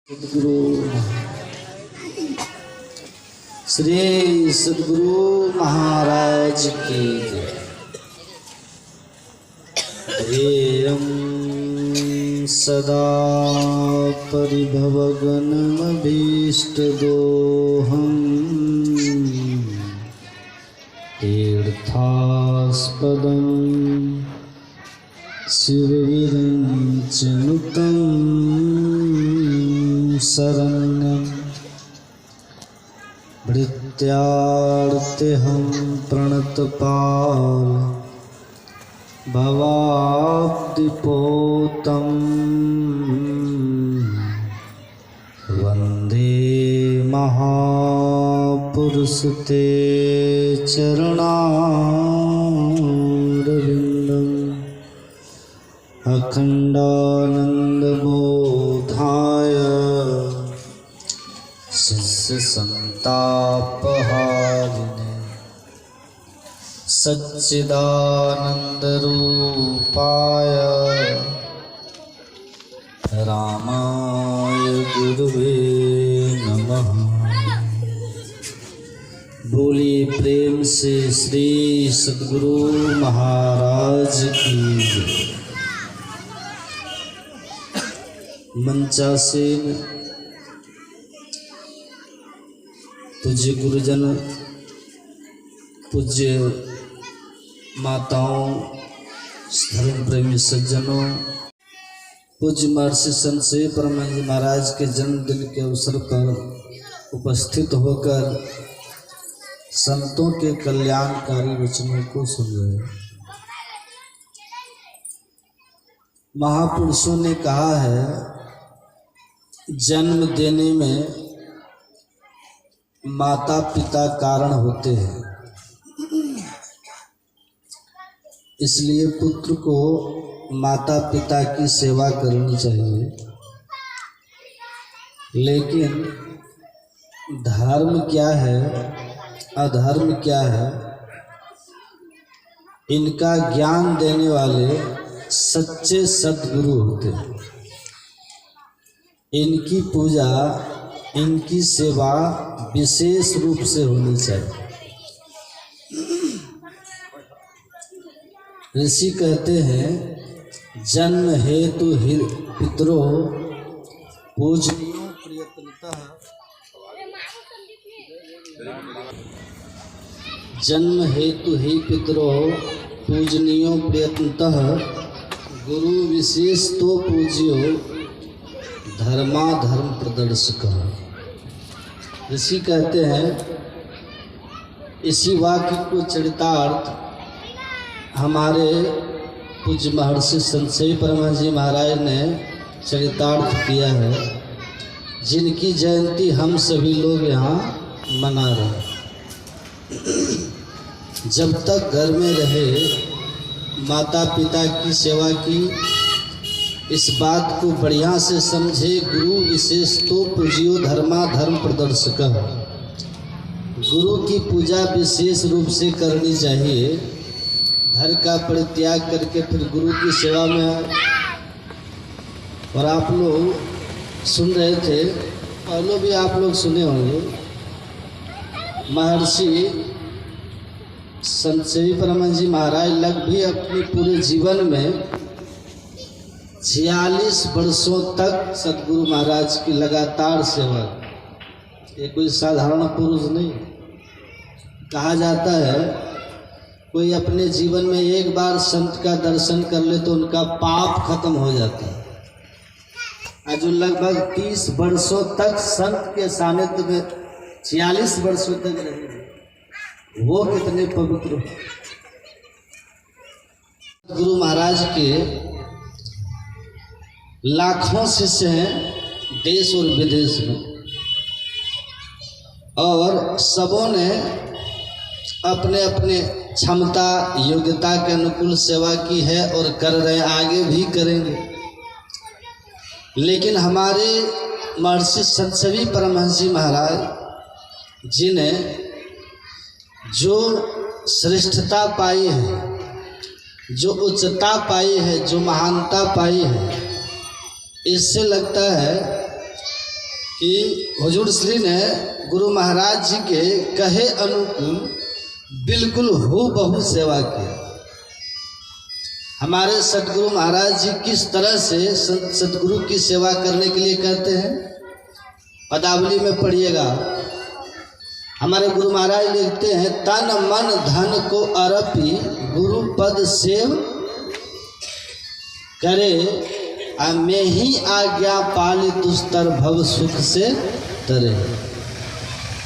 सद्गुरु श्री सद्गुरु महाराज की जय। ध्येयं सदा परिभवगणमभीष्टदोहम् तीर्थास्पदं शिवविरञ्चनुतं शरण्यं भृत्यार्तिहं प्रणतपाल भवाब्धिपोतं वन्दे महापुरुष ते चरणारविन्दम् अखण्डानन्दबोधाय शिष्यसन्तापहारिणे सच्चिदानन्दरूपाय रामाय गुरुवे नमः। बोलिए प्रेम से श्री सद्गुरु महाराज की जय। मंचासीन पूज्य गुरुजन, पूज्य माताओं, धर्म प्रेमी सज्जनों, पूज्य महर्षि संत श्री परमानंद महाराज के जन्मदिन के अवसर पर उपस्थित होकर संतों के कल्याणकारी वचनों को सुन रहे। महापुरुषों ने कहा है, जन्म देने में माता पिता कारण होते हैं, इसलिए पुत्र को माता पिता की सेवा करनी चाहिए। लेकिन धर्म क्या है, अधर्म क्या है, इनका ज्ञान देने वाले सच्चे सद्गुरु होते हैं। इनकी पूजा, इनकी सेवा विशेष रूप से होनी चाहिए। ऋषि कहते हैं, जन्म हेतु पितरो पूजनीयो प्रियतमतः, जन्म हेतु ही पितरो पूजनीयो प्रियतमतः, गुरु विशेष तो पूज्यो धर्माधर्म प्रदर्शक। ऋषि कहते हैं, इसी वाक्य को चरितार्थ हमारे पूज्य महर्षि संत श्री परमानंद जी महाराज ने चरितार्थ किया है, जिनकी जयंती हम सभी लोग यहाँ मना रहे हैं। जब तक घर में रहे, माता पिता की सेवा की, इस बात को बढ़िया से समझे। गुरु विशेष तो पूजियो धर्माधर्म प्रदर्शक। गुरु की पूजा विशेष रूप से करनी चाहिए। घर का परित्याग करके फिर गुरु की सेवा में आए। और आप लोग सुन रहे थे, पहले भी आप लोग सुने होंगे, महर्षि संत श्री परमानंद जी महाराज लगभग अपने पूरे जीवन में 46 वर्षों तक सद्गुरु महाराज की लगातार सेवा। ये कोई साधारण पुरुष नहीं। कहा जाता है, कोई अपने जीवन में एक बार संत का दर्शन कर ले तो उनका पाप खत्म हो जाता है। आज जो लगभग 30 वर्षों तक संत के सानिध्य में 46 वर्षों तक रहे, वो कितने पवित्र हो। गुरु महाराज के लाखों शिष्य हैं देश और विदेश में, और सबों ने अपने अपने क्षमता योग्यता के अनुकूल सेवा की है और कर रहे, आगे भी करेंगे। लेकिन हमारे महर्षि संत श्री परमहंस जी महाराज जी ने जो श्रेष्ठता पाई है, जो उच्चता पाई है, जो महानता पाई है, इससे लगता है कि हुजूर श्री ने गुरु महाराज जी के कहे अनुकूल बिल्कुल हूबहू सेवा किया। हमारे सतगुरु महाराज जी किस तरह से सतगुरु की सेवा करने के लिए कहते हैं, पदावली में पढ़िएगा। हमारे गुरु महाराज लिखते हैं, तन मन धन को अर्पी गुरु पद सेव करे, मैं ही आज्ञा पाली दुस्तर भव सुख से तरे।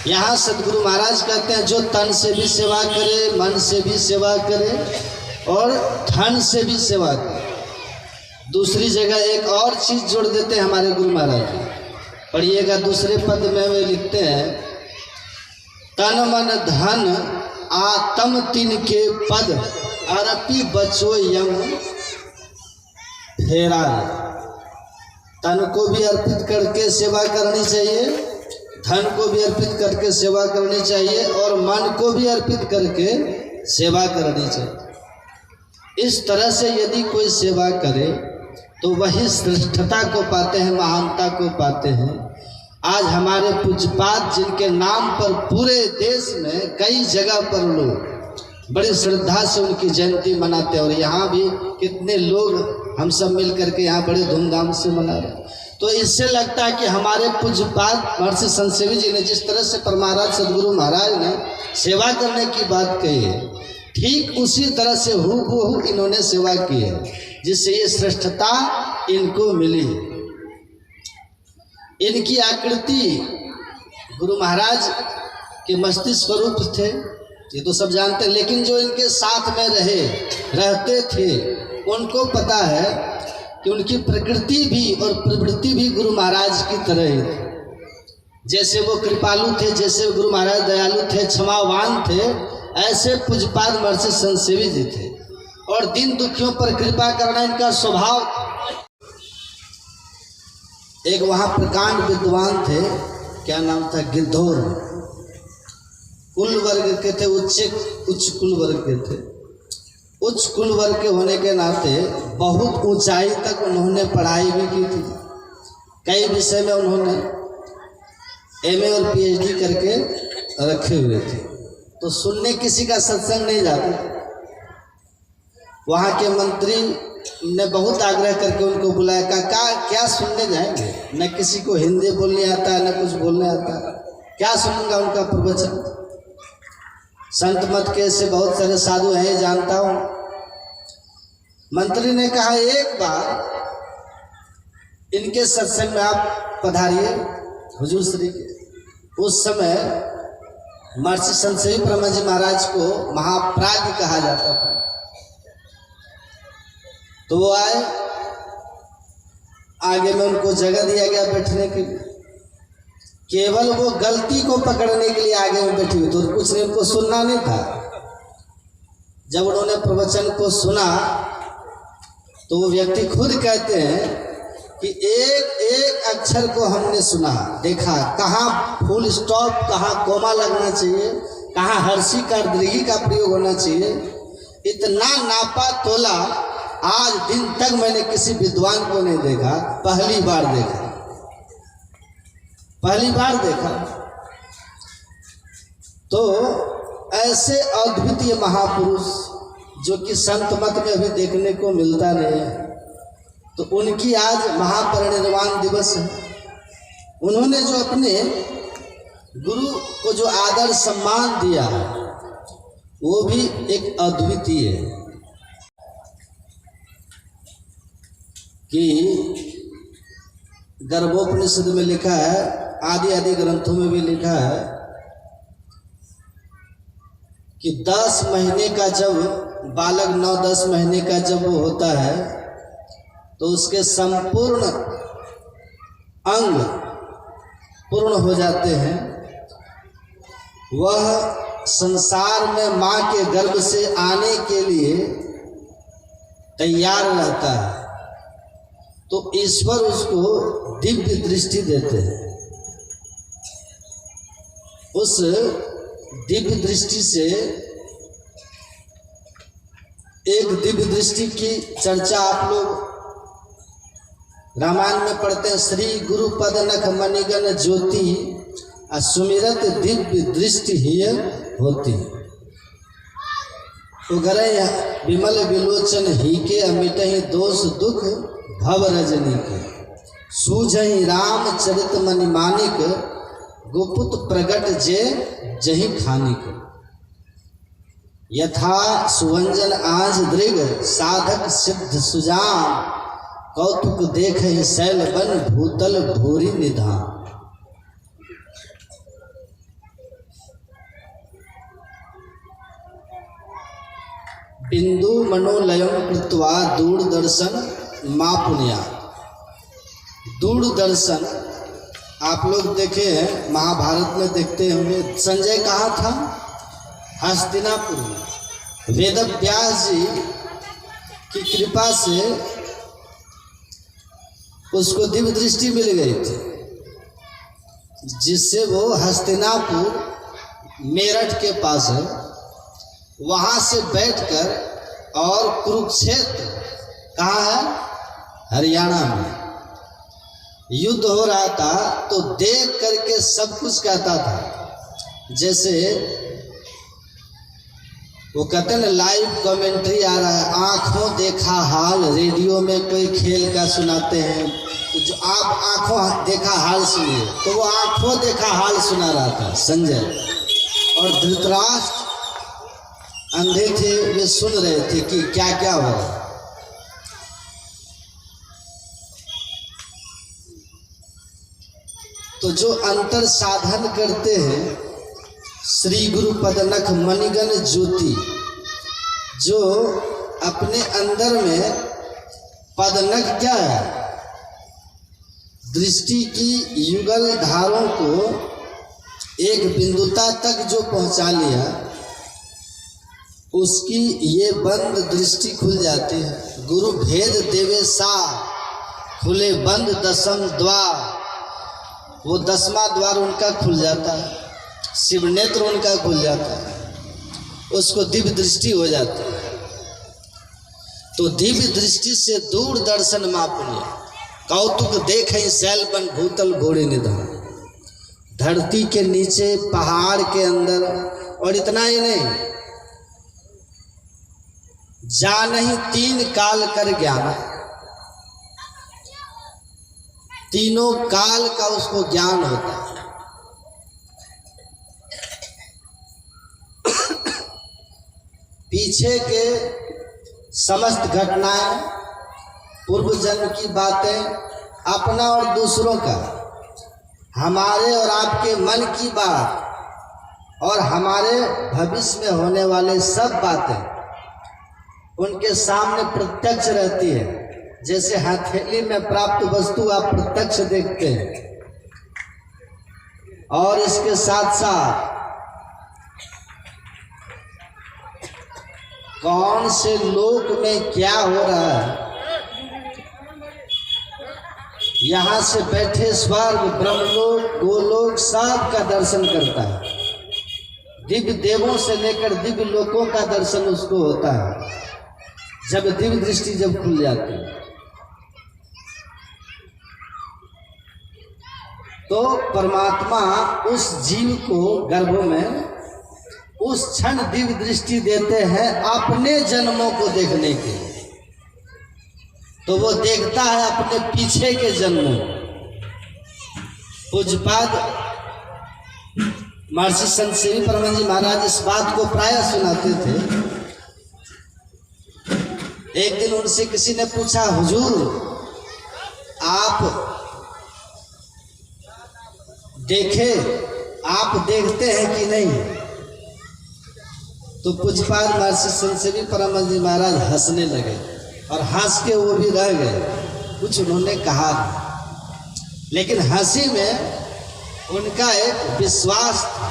यहाँ सतगुरु महाराज कहते हैं जो तन से भी सेवा करे, मन से भी सेवा करे और धन से भी सेवा करे। दूसरी जगह एक और चीज जोड़ देते हैं हमारे गुरु महाराज जी, पढ़िएगा। दूसरे पद में वे लिखते हैं, तन मन धन आत्म तीन के पद अर्पी बचो यम फेरा। तन को भी अर्पित करके सेवा करनी चाहिए, धन को भी अर्पित करके सेवा करनी चाहिए और मन को भी अर्पित करके सेवा करनी चाहिए। इस तरह से यदि कोई सेवा करे तो वही श्रेष्ठता को पाते हैं, महानता को पाते हैं। आज हमारे पूज्यपाद जिनके नाम पर पूरे देश में कई जगह पर लोग बड़ी श्रद्धा से उनकी जयंती मनाते हैं और यहाँ भी कितने लोग हम सब मिल करके यहाँ बड़े धूमधाम से मना रहे हैं। तो इससे लगता है कि हमारे पूज्यपाद महर्षि संत सेवी जी ने जिस तरह से परमाराज सदगुरु महाराज ने सेवा करने की बात कही है, ठीक उसी तरह से हूबहू इन्होंने सेवा की है, जिससे ये श्रेष्ठता इनको मिली। इनकी आकृति गुरु महाराज के मस्तिष्क स्वरूप थे, ये तो सब जानते हैं, लेकिन जो इनके साथ में रहते थे उनको पता है कि उनकी प्रकृति भी और प्रवृत्ति भी गुरु महाराज की तरह ही थी। जैसे वो कृपालु थे, जैसे गुरु महाराज दयालु थे, क्षमावान थे, ऐसे पूज्यपाद महर्षि संत सेवी जी थे और दीन दुखियों पर कृपा करना इनका स्वभाव। एक वहाँ प्रकांड विद्वान थे, क्या नाम था, गिद्धौर, कुल वर्ग के थे, उच्च कुल वर्ग के थे। उच्च कुल वर्ग के होने के नाते बहुत ऊंचाई तक उन्होंने पढ़ाई भी की थी। कई विषय में उन्होंने एमए और पीएचडी करके रखे हुए थे। तो सुनने किसी का सत्संग नहीं जाते। वहाँ के मंत्री ने बहुत आग्रह करके उनको बुलाया, कहा क्या सुनने जाएंगे, न किसी को हिंदी बोलने आता है न कुछ बोलने आता है, क्या सुनूंगा उनका प्रवचन। संत मत के ऐसे बहुत सारे साधु हैं, जानता हूँ। मंत्री ने कहा, एक बार इनके सत्संग में आप पधारिए हुजूर श्री के। उस समय महर्षि संत सेवी ब्रह्म जी महाराज को महाप्राज्ञ कहा जाता था। तो वो आए, आगे में उनको जगह दिया गया बैठने के लिए। केवल वो गलती को पकड़ने के लिए आगे में बैठी हुई, तो कुछ नहीं, उनको सुनना नहीं था। जब उन्होंने प्रवचन को सुना तो वो व्यक्ति खुद कहते हैं कि एक एक अक्षर को हमने सुना, देखा कहाँ फुल स्टॉप, कहाँ कोमा लगना चाहिए, कहाँ हर्षी का दीर्घी का प्रयोग होना चाहिए। इतना नापा तोला आज दिन तक मैंने किसी विद्वान को नहीं देखा, पहली बार देखा। तो ऐसे अद्वितीय महापुरुष जो कि संत मत में अभी देखने को मिलता नहीं है, तो उनकी आज महापरिनिर्वाण दिवस है। उन्होंने जो अपने गुरु को जो आदर सम्मान दिया वो भी एक अद्वितीय है। कि गर्भोपनिषद में लिखा है, आदि ग्रंथों में भी लिखा है कि 10 महीने का जब बालक 9-10 महीने का जब वो होता है तो उसके संपूर्ण अंग पूर्ण हो जाते हैं। वह संसार में माँ के गर्भ से आने के लिए तैयार रहता है। तो ईश्वर उसको दिव्य दृष्टि देते हैं। उस दिव्य दृष्टि से एक दिव्य दृष्टि की चर्चा आप लोग रामायण में पढ़ते हैं श्री गुरु पद नख मणिगण ज्योति सुमिरत दिव्य दृष्टि ही होती। उगरे विमल विलोचन ही के अमिटहि दोष दुख भव रजनी के सूझहि रामचरित मणि मानिक गुपुत प्रगट जे जहि खानिक यथा सुवंजन आज दृग साधक सिद्ध सुजान कौतुक देख शैल बन भूतल भूरि निधान। बिंदु मनोलयम कृत्वा दूरदर्शन मां पुण्या। दूरदर्शन आप लोग देखे हैं, महाभारत में देखते होंगे। संजय कहाँ था? हस्तिनापुर में। वेदव्यास जी की कृपा से उसको दिव्य दृष्टि मिल गई थी, जिससे वो हस्तिनापुर मेरठ के पास है, वहाँ से बैठकर और कुरुक्षेत्र कहाँ है? हरियाणा में युद्ध हो रहा था, तो देख करके सब कुछ कहता था। जैसे वो कहते हैं लाइव कमेंट्री आ रहा है, आंखों देखा हाल। रेडियो में कोई खेल का सुनाते हैं, तो जो आप आंखों देखा हाल सुनिए, तो वो आंखों देखा हाल सुना रहा था संजय। और धृतराष्ट्र अंधे थे, वे सुन रहे थे कि क्या क्या हो रहा है। तो जो अंतर साधन करते हैं, श्री गुरु पद नख मणिगण ज्योति, जो अपने अंदर में पदनख क्या है? दृष्टि की युगल धारों को एक बिंदुता तक जो पहुंचा लिया, उसकी ये बंद दृष्टि खुल जाती है। गुरु भेद देवे सा खुले बंद दसम द्वार, वो 10वां द्वार उनका खुल जाता है, शिव नेत्र उनका खुल जाता है, उसको दिव्य दृष्टि हो जाती है। तो दिव्य दृष्टि से दूर दर्शन मापुण्य कौतुक देखें शैल बन भूतल घोड़े निधान। धरती के नीचे, पहाड़ के अंदर, और इतना ही नहीं, जानहि तीन काल कर ज्ञान, तीनों काल का उसको ज्ञान होता है। पीछे के समस्त घटनाएं, पूर्व जन्म की बातें, अपना और दूसरों का, हमारे और आपके मन की बात, और हमारे भविष्य में होने वाले सब बातें उनके सामने प्रत्यक्ष रहती है। जैसे हथेली में प्राप्त वस्तु आप प्रत्यक्ष देखते हैं, और इसके साथ साथ कौन से लोक में क्या हो रहा है, यहाँ से बैठे स्वर्ग, ब्रह्मलोक, गोलोक सब का दर्शन करता है। दिव्य देवों से लेकर दिव्य लोकों का दर्शन उसको होता है, जब दिव्य दृष्टि जब खुल जाती है। तो परमात्मा उस जीव को गर्भ में उस क्षण दिव्य दृष्टि देते हैं अपने जन्मों को देखने के। तो वो देखता है अपने पीछे के जन्मों। पूज्यपाद महर्षि संत श्री परम जी महाराज इस बात को प्रायः सुनाते थे। एक दिन उनसे किसी ने पूछा, हुजूर आप देखते हैं कि नहीं? तो पूज्यपाद महर्षि संत श्री परम जी महाराज हंसने लगे, और हंस के वो भी रह गए, कुछ उन्होंने कहा नहीं, लेकिन हंसी में उनका एक विश्वास था।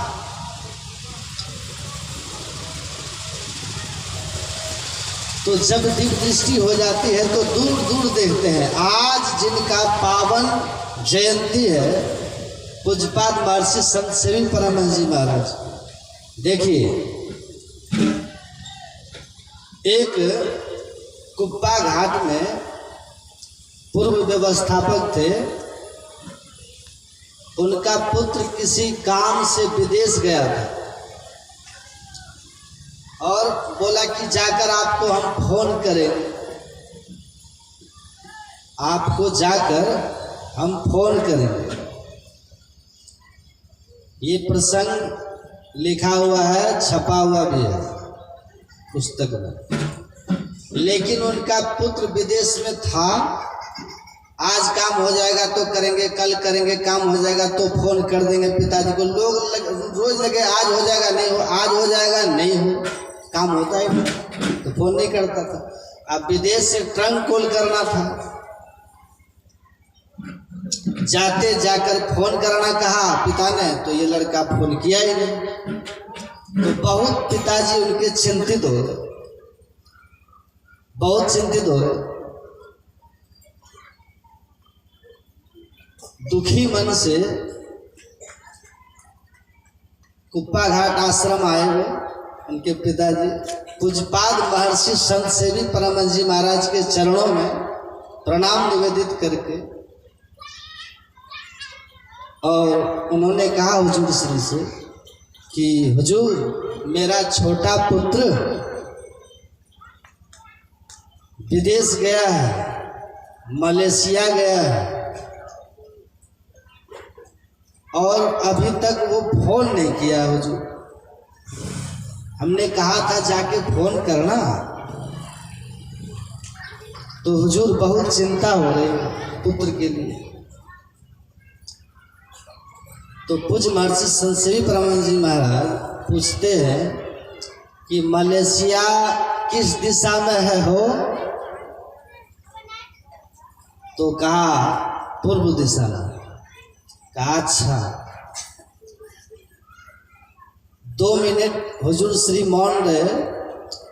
तो जब दिव्य दृष्टि हो जाती है तो दूर दूर देखते हैं। आज जिनका पावन जयंती है, पूज्यपाद महर्षि संत श्री परमहंस जी महाराज, देखिए एक कुब्बा घाट में पूर्व व्यवस्थापक थे, उनका पुत्र किसी काम से विदेश गया था और बोला कि जाकर आपको हम फोन करेंगे, आपको जाकर हम फोन करेंगे। ये प्रसंग लिखा हुआ है, छपा हुआ भी है पुस्तक में। लेकिन उनका पुत्र विदेश में था। आज काम हो जाएगा तो करेंगे, कल करेंगे, काम हो जाएगा तो फोन कर देंगे पिताजी को। लोग रोज लगे आज हो जाएगा नहीं हो, आज हो जाएगा नहीं हो, काम होता ही नहीं तो फोन नहीं करता था। अब विदेश से ट्रंक कॉल करना था, जाते जाकर फोन करना कहा पिता ने, तो ये लड़का फोन किया ही नहीं। तो बहुत पिताजी उनके चिंतित हो गए, बहुत चिंतित हो गए। दुखी मन से कुप्पा घाट आश्रम आए हुए उनके पिताजी पूज्यपाद महर्षि संत सेवी परमहंस जी महाराज के चरणों में प्रणाम निवेदित करके, और उन्होंने कहा हुजूर श्री से कि हुजूर मेरा छोटा पुत्र विदेश गया है, मलेशिया गया है और अभी तक वो फोन नहीं किया हुजूर। हमने कहा था जाके फोन करना, तो हुजूर बहुत चिंता हो रही है पुत्र के लिए। तो पूज्य महर्षि संत सेवी परमहंस जी महाराज पूछते हैं कि मलेशिया किस दिशा में है हो? तो कहा पूर्व दिशा में। कहा अच्छा। 2 मिनट हुजूर श्री मौन रहे।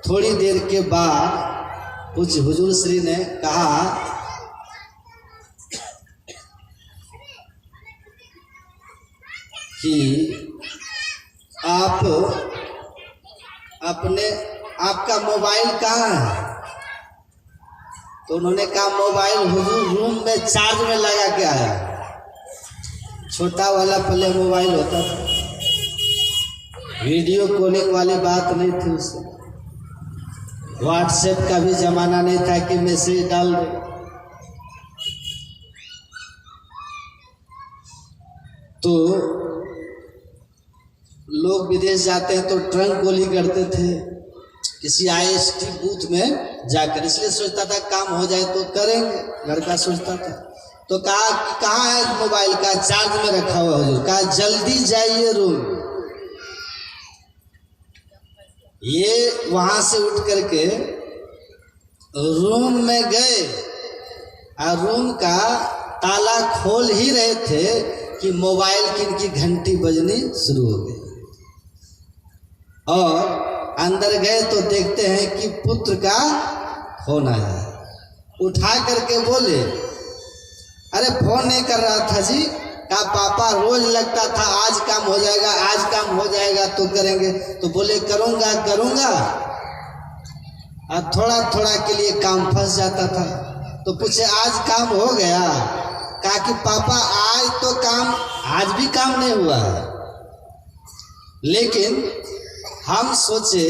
थोड़ी देर के बाद कुछ हुजूर श्री ने कहा कि आपका मोबाइल कहाँ है? तो उन्होंने कहा मोबाइल हुजूर रूम में चार्ज में लगा के आया। छोटा वाला पहले मोबाइल होता था, वीडियो कॉलिंग वाली बात नहीं थी उससे, व्हाट्सएप का भी जमाना नहीं था कि मैसेज डाल दे। तो लोग विदेश जाते हैं तो ट्रंक कॉल ही करते थे किसी IST बूथ में जाकर, इसलिए सोचता था काम हो जाए तो करेंगे, लड़का सोचता था। तो कहा कि कहाँ है मोबाइल? का चार्ज में रखा हुआ हुजूर। कहा जल्दी जाइए रूम। ये वहां से उठ करके रूम में गए और रूम का ताला खोल ही रहे थे कि मोबाइल की घंटी बजनी शुरू हो गई और अंदर गए तो देखते हैं कि पुत्र का फोन आया है। उठा करके बोले अरे फोन नहीं कर रहा था जी। कहा पापा रोज लगता था आज काम हो जाएगा, आज काम हो जाएगा तो करेंगे। तो बोले करूँगा करूँगा, और थोड़ा थोड़ा के लिए काम फंस जाता था। तो पूछे आज काम हो गया? कहा कि पापा आज तो काम, आज भी काम नहीं हुआ है, लेकिन हम सोचे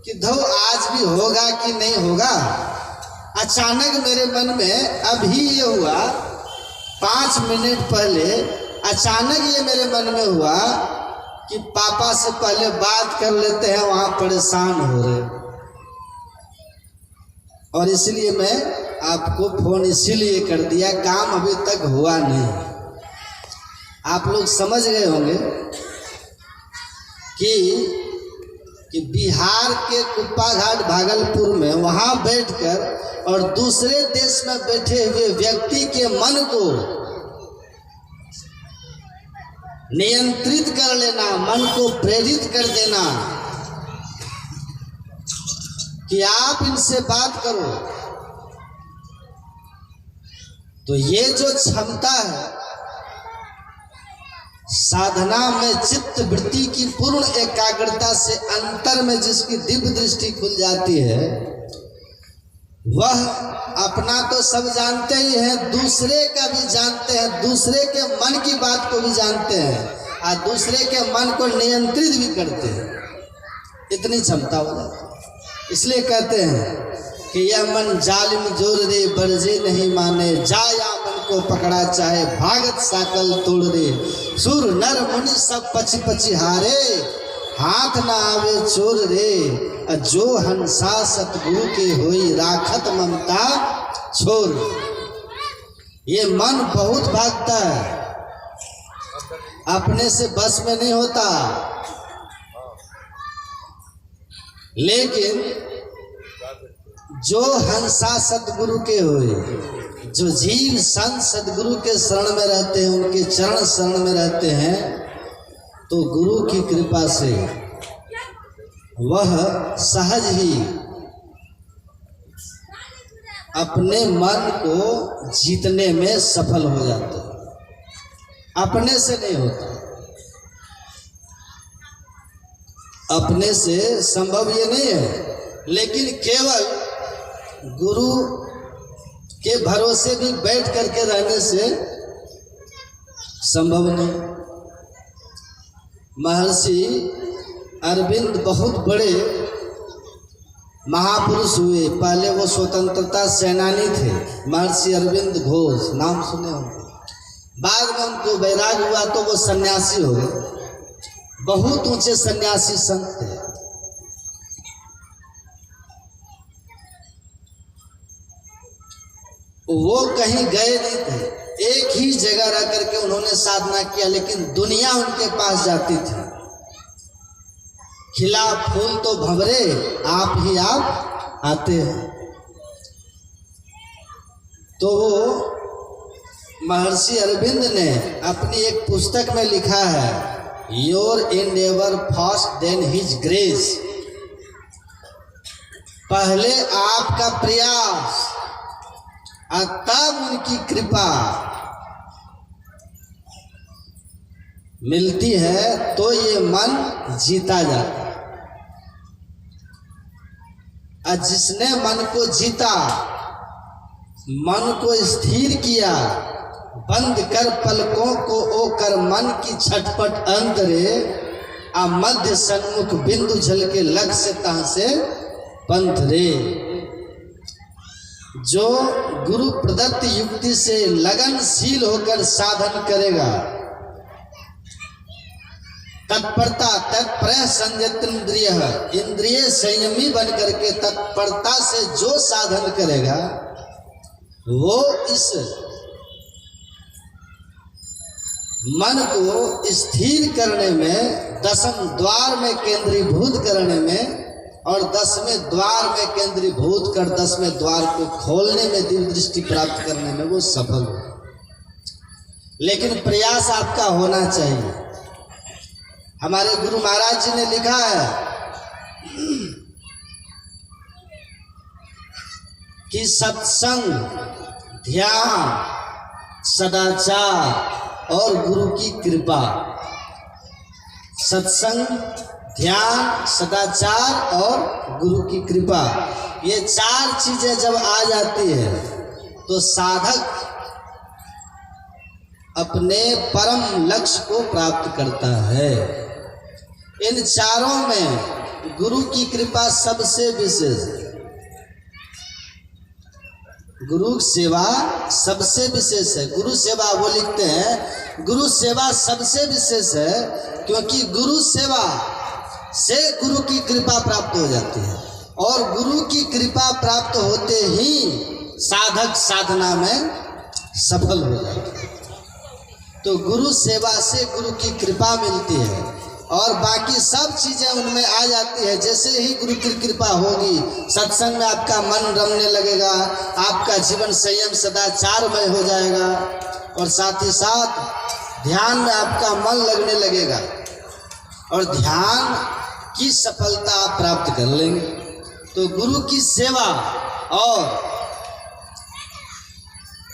कि धो आज भी होगा कि नहीं होगा। अचानक मेरे मन में अभी ये हुआ, 5 मिनट पहले अचानक ये मेरे मन में हुआ कि पापा से पहले बात कर लेते हैं, वहाँ परेशान हो रहे, और इसलिए मैं आपको फोन इसीलिए कर दिया, काम अभी तक हुआ नहीं। आप लोग समझ गए होंगे कि बिहार के कुप्पा घाट भागलपुर में वहाँ बैठकर और दूसरे देश में बैठे हुए व्यक्ति के मन को नियंत्रित कर लेना, मन को प्रेरित कर देना कि आप इनसे बात करो। तो ये जो क्षमता है साधना में, चित्त वृत्ति की पूर्ण एकाग्रता से अंतर में जिसकी दिव्य दृष्टि खुल जाती है, वह अपना तो सब जानते ही हैं, दूसरे का भी जानते हैं, दूसरे के मन की बात को भी जानते हैं और दूसरे के मन को नियंत्रित भी करते हैं। इतनी क्षमता हो जाती है। इसलिए कहते हैं कि यह मन जालिम जोर रे बरजे नहीं माने, जाया मन को पकड़ा चाहे भागत साकल तोड़ रे, सुर नर मुनि सब पची पची हारे, हाथ न आवे चोर रे, जो हंसा सतगुरु के होई राखत ममता छोर। ये मन बहुत भागता है, अपने से बस में नहीं होता, लेकिन जो हंसा सतगुरु के होए, जो जीव संत सतगुरु के शरण में रहते हैं, उनके चरण शरण में रहते हैं, तो गुरु की कृपा से वह सहज ही अपने मन को जीतने में सफल हो जाते हैं। अपने से नहीं होता, अपने से संभव ये नहीं है, लेकिन केवल गुरु के भरोसे भी बैठ करके रहने से संभव नहीं। महर्षि अरविंद बहुत बड़े महापुरुष हुए। पहले वो स्वतंत्रता सेनानी थे, महर्षि अरविंद घोष, नाम सुने होंगे। बाद में उनको वैराग हुआ तो वो सन्यासी हो गए। बहुत ऊंचे सन्यासी संत थे। वो कहीं गए नहीं थे, एक ही जगह रह करके उन्होंने साधना किया, लेकिन दुनिया उनके पास जाती थी। खिला फूल तो भंवरे, आप ही आप आते हैं। तो महर्षि अरविंद ने अपनी एक पुस्तक में लिखा है, your endeavour fast then his grace. पहले आपका प्रयास और तब उनकी कृपा मिलती है, तो ये मन जीता जाता है। और जिसने मन को जीता, मन को स्थिर किया, बंद कर पलकों को ओ कर मन की छटपट अंतरे, आ मध्य सन्मुख बिंदु झल के लक्ष्य तह से पंथ रे। जो गुरु प्रदत्त युक्ति से लगनशील होकर साधन करेगा, तत्परता तत्पर संयंत्रेंद्रिय, इंद्रिय संयमी बन करके तत्परता से जो साधन करेगा, वो इस मन को स्थिर करने में, दशम द्वार में केंद्रीभूत करने में और 10वें द्वार में केंद्रीभूत कर 10वें द्वार को खोलने में दिव्य दृष्टि प्राप्त करने में वो सफल हो। लेकिन प्रयास आपका होना चाहिए। हमारे गुरु महाराज जी ने लिखा है कि सत्संग, ध्यान, सदाचार और गुरु की कृपा। सत्संग, ध्यान, सदाचार और गुरु की कृपा, ये 4 चीजें जब आ जाती है तो साधक अपने परम लक्ष्य को प्राप्त करता है। इन चारों में गुरु की कृपा सबसे विशेष है। गुरु सेवा सबसे विशेष है। गुरु सेवा, वो लिखते हैं, गुरु सेवा सबसे विशेष है, क्योंकि गुरु सेवा से गुरु की कृपा प्राप्त हो जाती है, और गुरु की कृपा प्राप्त होते ही साधक साधना में सफल हो जाता है। तो गुरु सेवा से गुरु की कृपा मिलती है, और बाकी सब चीज़ें उनमें आ जाती है। जैसे ही गुरु की कृपा होगी, सत्संग में आपका मन रमने लगेगा, आपका जीवन संयम सदाचारमय हो जाएगा, और साथ ही साथ ध्यान में आपका मन लगने लगेगा, और ध्यान की सफलता आप प्राप्त कर लेंगे। तो गुरु की सेवा और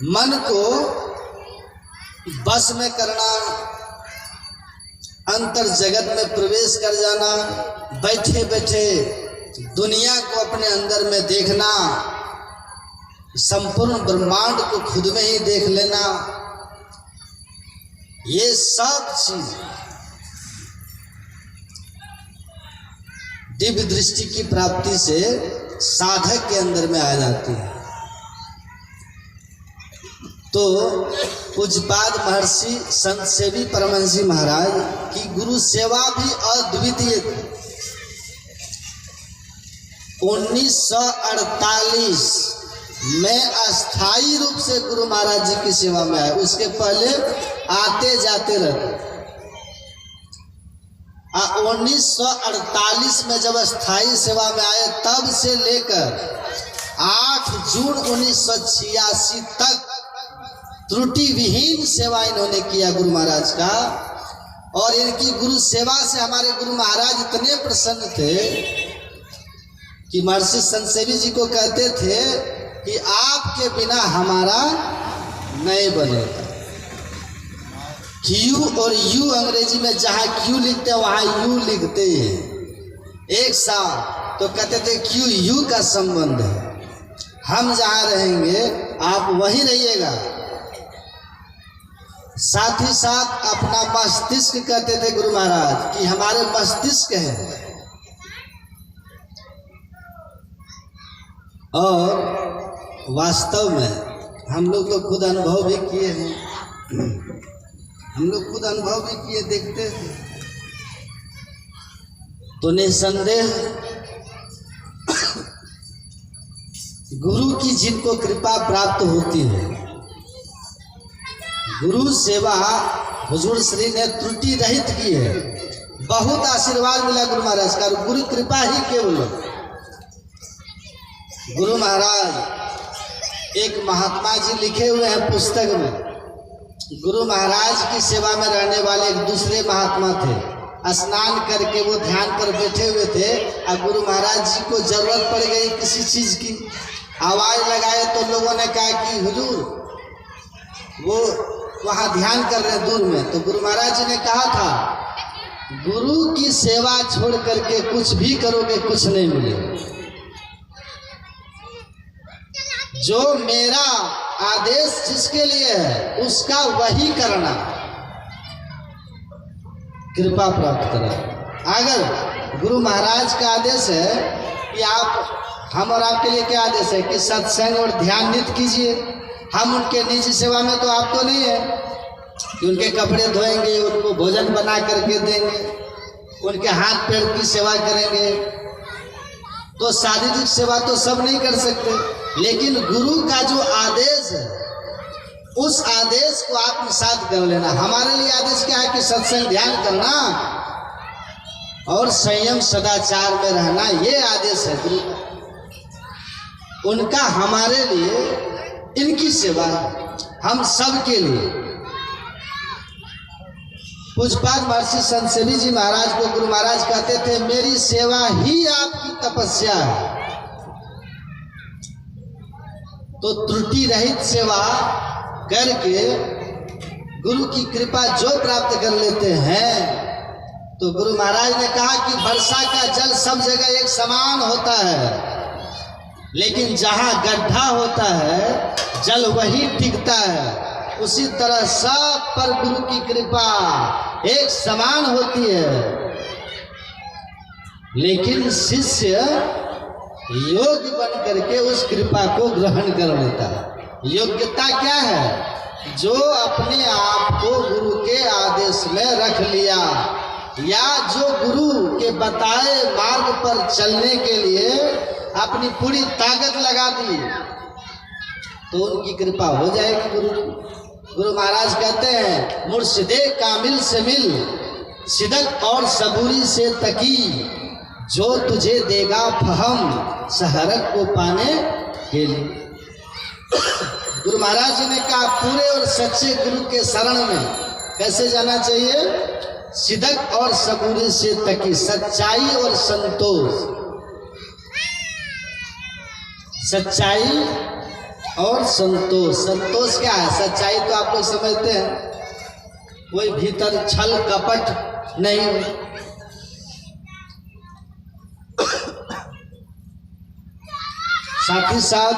मन को बस में करना, अंतर जगत में प्रवेश कर जाना, बैठे बैठे दुनिया को अपने अंदर में देखना, संपूर्ण ब्रह्मांड को खुद में ही देख लेना, ये सब चीज दिव्य दृष्टि की प्राप्ति से साधक के अंदर में आ जाती है। तो पूज्यपाद महर्षि संत सेवी परमहंसी महाराज की गुरु सेवा भी अद्वितीय थी। 1948 में अस्थायी रूप से गुरु महाराज जी की सेवा में आए, उसके पहले आते जाते रहते। 1948 में जब अस्थायी सेवा में आए, तब से लेकर 8 जून 1986 तक त्रुटि विहीन सेवा इन्होंने किया गुरु महाराज का। और इनकी गुरु सेवा से हमारे गुरु महाराज इतने प्रसन्न थे कि महर्षि संत सेवी जी को कहते थे कि आपके बिना हमारा नहीं बनेगा। क्यू और यू अंग्रेजी में जहाँ क्यू लिखते हैं वहाँ यू लिखते हैं एक साथ, तो कहते थे क्यू यू का संबंध है, हम जहाँ रहेंगे आप वहीं रहिएगा। साथ ही साथ अपना मस्तिष्क कहते थे गुरु महाराज कि हमारे मस्तिष्क है। और वास्तव में हम लोग तो खुद अनुभव भी किए हैं, हम लोग खुद अनुभव भी किए, देखते थे। तो निसंदेह गुरु की जिनको कृपा प्राप्त होती है, गुरु सेवा हुजूर श्री ने त्रुटि रहित की है। बहुत आशीर्वाद मिला गुरु महाराज का, गुरु कृपा ही केवल। गुरु महाराज एक महात्मा जी लिखे हुए हैं पुस्तक में, गुरु महाराज की सेवा में रहने वाले एक दूसरे महात्मा थे। स्नान करके वो ध्यान पर बैठे हुए थे और गुरु महाराज जी को जरूरत पड़ गई किसी चीज की, आवाज लगाए तो लोगों ने कहा कि हुजूर वो वहाँ ध्यान कर रहे हैं दूर में। तो गुरु महाराज जी ने कहा था गुरु की सेवा छोड़ करके कुछ भी करोगे कुछ नहीं मिलेगा। जो मेरा आदेश जिसके लिए है उसका वही करना, कृपा प्राप्त करा। अगर गुरु महाराज का आदेश है कि आप, हम और आपके लिए क्या आदेश है कि सत्संग और ध्यान नित्य कीजिए, हम उनके निजी सेवा में तो आप तो नहीं है कि उनके कपड़े धोएंगे, उनको भोजन बना करके देंगे, उनके हाथ पैर की सेवा करेंगे। तो शारीरिक सेवा तो सब नहीं कर सकते, लेकिन गुरु का जो आदेश है उस आदेश को आत्मसात कर लेना। हमारे लिए आदेश क्या है कि सत्संग ध्यान करना और संयम सदाचार में रहना, ये आदेश है गुरु का। उनका हमारे लिए इनकी सेवा है, हम सब के लिए। पूज्यपाद महर्षि संत सेवी जी महाराज को गुरु महाराज कहते थे मेरी सेवा ही आपकी तपस्या है। तो त्रुटि रहित सेवा करके गुरु की कृपा जो प्राप्त कर लेते हैं, तो गुरु महाराज ने कहा कि वर्षा का जल सब जगह एक समान होता है, लेकिन जहाँ गड्ढा होता है जल वही टिकता है। उसी तरह सब पर गुरु की कृपा एक समान होती है, लेकिन शिष्य योग्य बन करके उस कृपा को ग्रहण कर लेता है। योग्यता क्या है? जो अपने आप को गुरु के आदेश में रख लिया, या जो गुरु के बताए मार्ग पर चलने के लिए अपनी पूरी ताकत लगा दी, तो उनकी कृपा हो जाएगी। गुरु महाराज कहते हैं मुर्शिदे कामिल से मिल, सिदक और सबूरी से तकी, जो तुझे देगा फहम सहरक को पाने के लिए। गुरु महाराज जी ने कहा पूरे और सच्चे गुरु के शरण में कैसे जाना चाहिए? सिदक और सबूरी से तकी, सच्चाई और संतोष। सच्चाई और संतोष। संतोष क्या है? सच्चाई तो आप लोग समझते हैं, कोई भीतर छल कपट नहीं। साथ ही साथ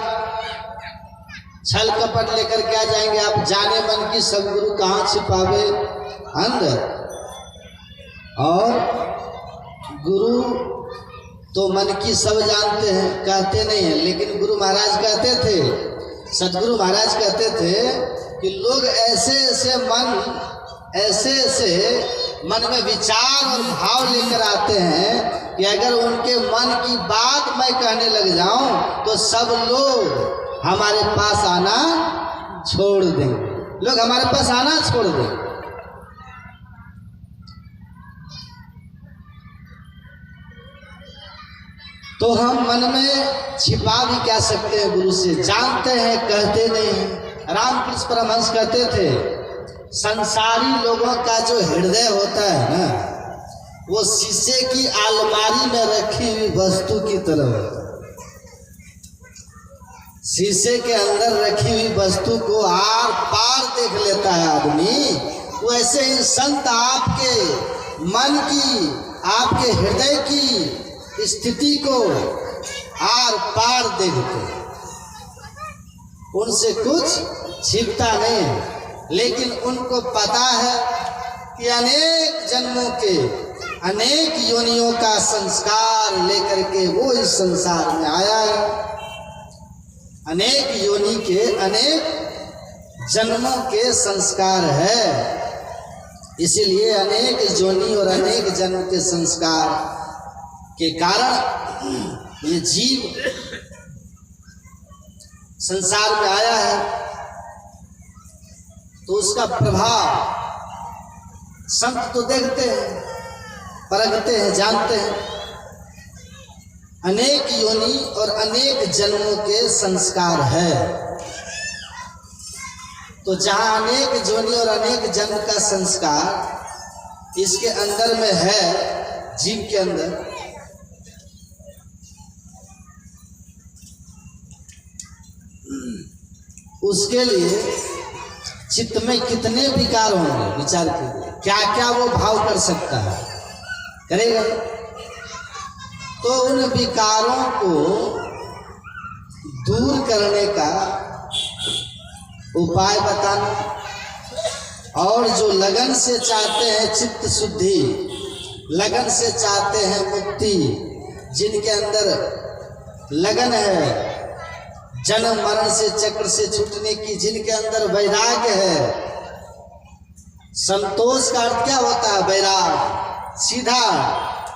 छल कपट लेकर क्या जाएंगे आप, जाने मन की सब गुरु कहाँ छिपावे अंदर। और गुरु तो मन की सब जानते हैं, कहते नहीं हैं, लेकिन गुरु महाराज कहते थे, सदगुरु महाराज कहते थे कि लोग ऐसे ऐसे मन में विचार और भाव लेकर आते हैं कि अगर उनके मन की बात मैं कहने लग जाऊं तो सब लोग हमारे पास आना छोड़ दें, लोग हमारे पास आना छोड़ दें। तो हम मन में छिपा भी क्या सकते हैं गुरु से, जानते हैं कहते नहीं हैं। रामकृष्ण परमहंस कहते थे संसारी लोगों का जो हृदय होता है ना, वो शीशे की अलमारी में रखी हुई वस्तु की तरह होता है। शीशे के अंदर रखी हुई वस्तु को आर पार देख लेता है आदमी, वैसे ही संत आपके मन की, आपके हृदय की स्थिति को आर पार देखते, उनसे कुछ छिपता नहीं। लेकिन उनको पता है कि अनेक जन्मों के, अनेक योनियों का संस्कार लेकर के वो इस संसार में आया है। अनेक योनि के, अनेक जन्मों के संस्कार है, इसीलिए अनेक योनि और अनेक जन्म के संस्कार के कारण ये जीव संसार में आया है। तो उसका प्रभाव संत तो देखते हैं, परखते हैं, जानते हैं। अनेक योनि और अनेक जन्मों के संस्कार है। तो जहां अनेक योनि और अनेक जन्म का संस्कार इसके अंदर में है, जीव के अंदर, उसके लिए चित्त में कितने विकार होंगे, विचार कीजिए, क्या क्या वो भाव कर सकता है, करेगा। तो उन विकारों को दूर करने का उपाय बताना, और जो लगन से चाहते हैं चित्त शुद्धि, लगन से चाहते हैं मुक्ति, जिनके अंदर लगन है जन्म मरण से, चक्र से छूटने की, जिनके अंदर वैराग्य है। संतोष का अर्थ क्या होता है? वैराग। सीधा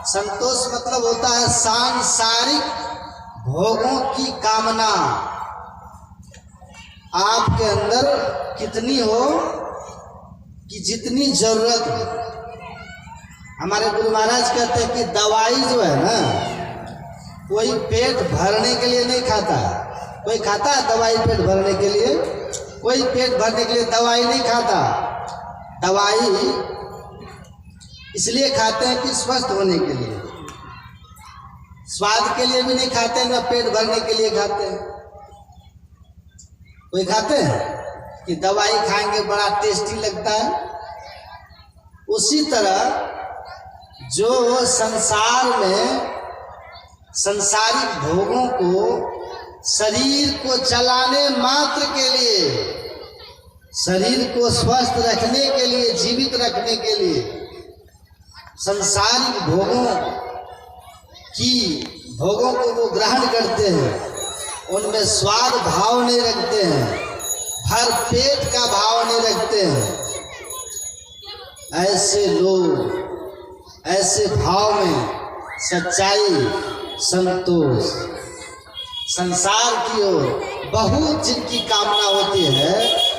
संतोष मतलब होता है सांसारिक भोगों की कामना आपके अंदर कितनी हो कि जितनी जरूरत हो। हमारे गुरु महाराज कहते हैं कि दवाई जो है ना, कोई पेट भरने के लिए नहीं खाता। कोई खाता है दवाई पेट भरने के लिए? कोई पेट भरने के लिए दवाई नहीं खाता। दवाई इसलिए खाते हैं कि स्वस्थ होने के लिए, स्वाद के लिए भी नहीं खाते हैं, ना पेट भरने के लिए खाते हैं। कोई खाते हैं कि दवाई खाएंगे बड़ा टेस्टी लगता है। उसी तरह जो संसार में संसारिक भोगों को शरीर को चलाने मात्र के लिए, शरीर को स्वस्थ रखने के लिए, जीवित रखने के लिए संसारिक भोगों को वो ग्रहण करते हैं, उनमें स्वाद भाव नहीं रखते हैं, भर पेट का भाव नहीं रखते हैं। ऐसे लोग ऐसे भाव में सच्चाई, संतोष, संसार की ओर बहुत जिनकी कामना होती है,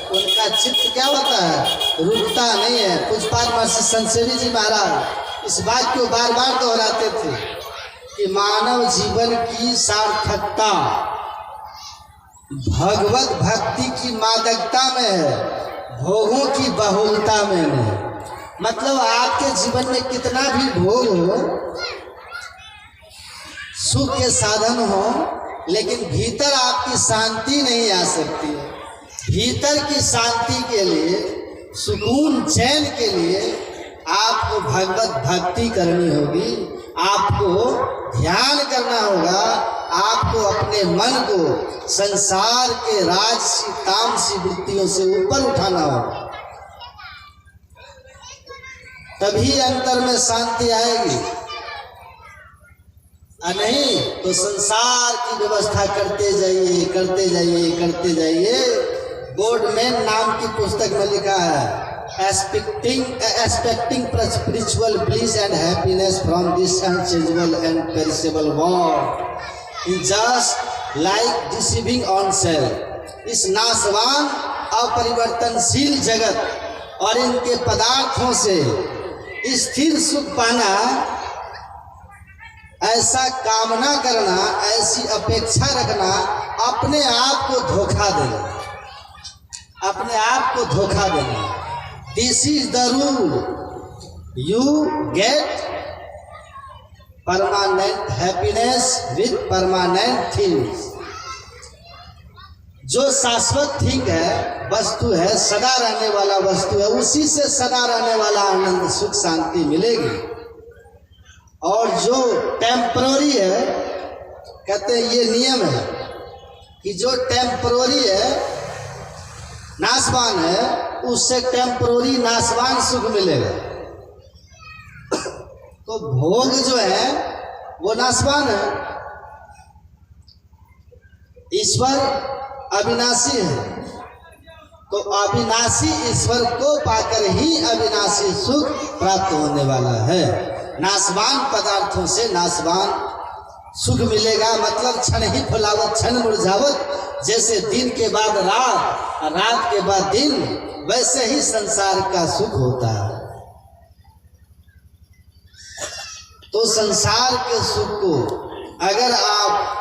उनका चित्त क्या होता है? रुकता नहीं है। पूज्यपाद महर्षि संतसेवी जी महाराज इस बात को बार बार दोहराते थे कि मानव जीवन की सार्थकता भगवत भक्ति की मादकता में है, भोगों की बहुलता में नहीं। मतलब आपके जीवन में कितना भी भोग हो, सुख के साधन हो, लेकिन भीतर आपकी शांति नहीं आ सकती है। भीतर की शांति के लिए, सुकून चैन के लिए आपको भगवत भक्ति करनी होगी, आपको ध्यान करना होगा, आपको अपने मन को संसार के राजसी तामसी वृत्तियों से ऊपर उठाना होगा, तभी अंतर में शांति आएगी। नहीं तो संसार की व्यवस्था करते जाइए करते जाइए करते जाइए। बोर्डमैन नाम की पुस्तक में लिखा है, expecting spiritual bliss and happiness from this unchangeable and perishable world is just like deceiving oneself। इस नाशवान अपरिवर्तनशील जगत और इनके पदार्थों से स्थिर सुख पाना, ऐसा कामना करना, ऐसी अपेक्षा रखना अपने आप को धोखा देना, अपने आप को धोखा देना। This is the rule. You get permanent happiness with permanent things। जो शाश्वत थिंग है, वस्तु है, सदा रहने वाला वस्तु है, उसी से सदा रहने वाला आनंद सुख शांति मिलेगी। और जो टेम्पररी है, कहते हैं ये नियम है कि जो टेम्पररी है, नाशवान है, उससे टेम्पररी नाशवान सुख मिलेगा। तो भोग जो है वो नाशवान है, ईश्वर अविनाशी है। तो अविनाशी ईश्वर को पाकर ही अविनाशी सुख प्राप्त होने वाला है। नाशवान पदार्थों से नाशवान सुख मिलेगा, मतलब क्षण ही फुलावत क्षण मुरझावत, जैसे दिन के बाद रात, रात के बाद दिन, वैसे ही संसार का सुख होता है। तो संसार के सुख को अगर आप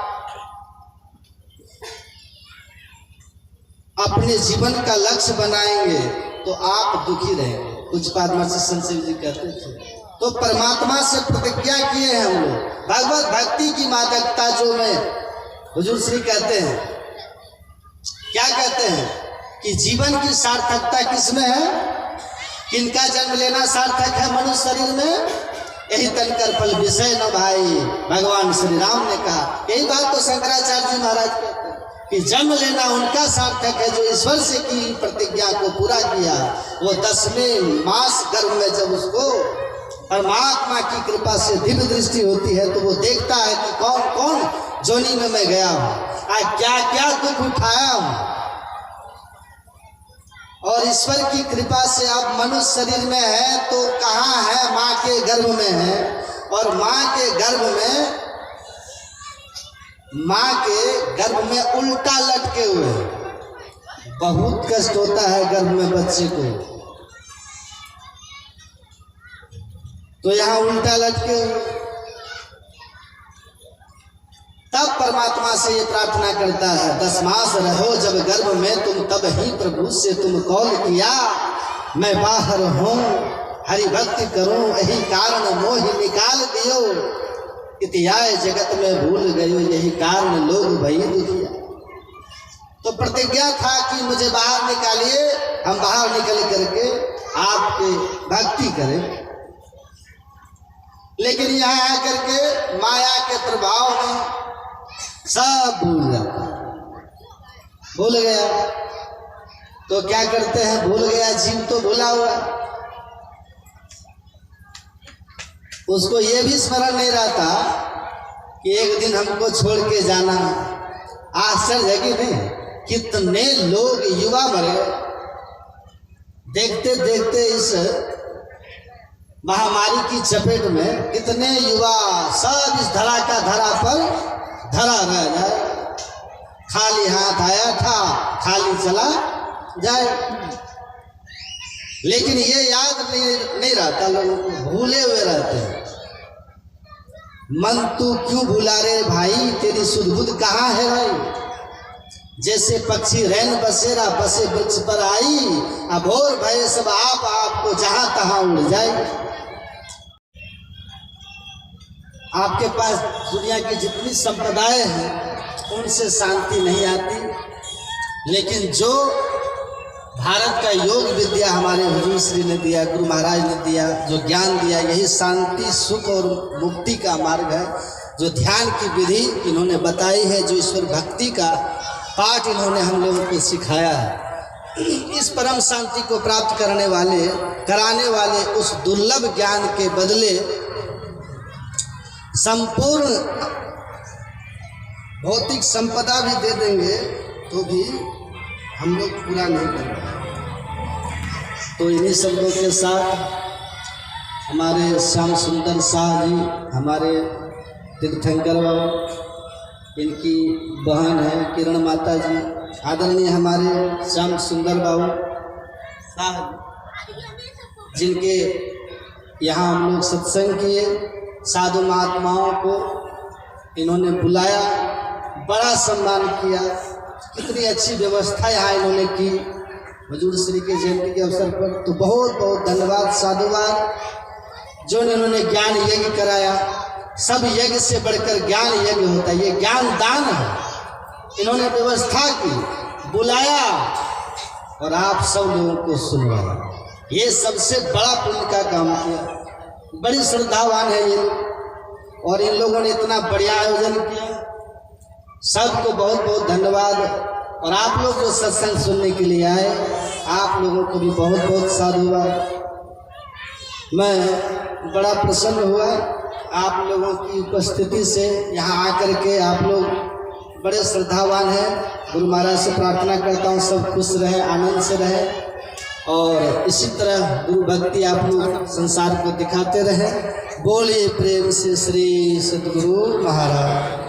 अपने जीवन का लक्ष्य बनाएंगे तो आप दुखी रहेंगे। कुछ बात महर्षि संजीव जी कहते थे। तो परमात्मा से प्रतिज्ञा किए हैं हम लोग, भगवत भक्ति की मादकता जो में हुजूर श्री कहते हैं, क्या कहते हैं कि जीवन की सार्थकता किसमें है? किनका जन्म लेना सार्थक है मनुष्य शरीर में? यही तनकर फल विषय न भाई, भगवान श्री राम ने कहा। यही बात तो शंकराचार्य जी महाराज कहते हैं कि जन्म लेना उनका सार्थक है जो ईश्वर से की प्रतिज्ञा को पूरा किया। वो 10वें मास गर्भ में जब उसको परमात्मा की कृपा से दिव्य दृष्टि होती है तो वो देखता है कि कौन कौन जोनी में मैं गया हूँ, क्या क्या दुख उठाया हूँ। और ईश्वर की कृपा से अब मनुष्य शरीर में है तो कहाँ है? माँ के गर्भ में है। और माँ के गर्भ में उल्टा लटके हुए। बहुत कष्ट होता है गर्भ में बच्चे को, तो यहाँ उल्टा लटके हुए। तब परमात्मा से ये प्रार्थना करता है, 10 मास रहो जब गर्भ में तुम, तब ही प्रभु से तुम कॉल किया, मैं बाहर हूँ हरि भक्ति करूँ, यही कारण मोहि निकाल दियो, इतिहास जगत में भूल गयो, यही कारण लोग भई दुखिया। तो प्रतिज्ञा था कि मुझे बाहर निकालिए, हम बाहर निकल करके आपकी भक्ति करें। लेकिन यहाँ आकर के माया के प्रभाव में सब भूल जाता, भूल गया। तो क्या करते हैं? भूल गया जीव तो भूला हुआ, उसको ये भी स्मरण नहीं रहता कि एक दिन हमको छोड़ के जाना। आश्चर्य है कि नहीं? कितने लोग युवा मरे देखते देखते इस महामारी की चपेट में। कितने युवा सब इस धरा का धरा पर धरा रह जाए, खाली हाथ आया था खाली चला जाए। लेकिन ये याद नहीं रहता, लोगों को भूले हुए रहते हैं। मन तू क्यों भुला रे भाई, तेरी सुध बुध कहाँ है भाई? जैसे पक्षी रैन बसेरा बसे वृक्ष पर आई, अभोर भय सब आपको जहां तहां उड़ जाए। आपके पास दुनिया की जितनी संपदाएं हैं उनसे शांति नहीं आती। लेकिन जो भारत का योग विद्या हमारे हुजूर श्री ने दिया, गुरु महाराज ने दिया, जो ज्ञान दिया, यही शांति सुख और मुक्ति का मार्ग है। जो ध्यान की विधि इन्होंने बताई है, जो ईश्वर भक्ति का पाठ इन्होंने हम लोगों को सिखाया है, इस परम शांति को प्राप्त कराने वाले उस दुर्लभ ज्ञान के बदले संपूर्ण भौतिक संपदा भी दे देंगे तो भी हम लोग पूरा नहीं कर पाएंगे। तो इन्हीं शब्दों के साथ हमारे श्याम सुंदर शाह जी, हमारे तीर्थंकर बाबू, इनकी बहन है किरण माता जी, आदरणीय हमारे श्याम सुंदर बाबू शाह, जिनके यहाँ हम लोग सत्संग किए, साधु महात्माओं को इन्होंने बुलाया, बड़ा सम्मान किया, कितनी अच्छी व्यवस्था यहाँ इन्होंने की हुजूर श्री के जयंती के अवसर पर। तो बहुत बहुत धन्यवाद, साधुवाद, जो इन्होंने ज्ञान यज्ञ कराया। सब यज्ञ से बढ़कर ज्ञान यज्ञ होता है, ये ज्ञान दान है। इन्होंने व्यवस्था की, बुलाया और आप सब लोगों को सुनवाया, ये सबसे बड़ा पुण्य का काम किया। बड़ी श्रद्धावान है ये, और इन लोगों ने इतना बढ़िया आयोजन किया। सबको बहुत बहुत धन्यवाद। और आप लोग जो सत्संग सुनने के लिए आए, आप लोगों को भी बहुत बहुत साधुवाद। मैं बड़ा प्रसन्न हुआ आप लोगों की उपस्थिति से। यहाँ आकर के आप लोग बड़े श्रद्धावान हैं। गुरु महाराज से प्रार्थना करता हूँ सब खुश रहे, आनंद से रहे, और इसी तरह गुरु भक्ति आप लोग संसार को दिखाते रहें। बोलिए प्रेम से श्री सद्गुरु महाराज।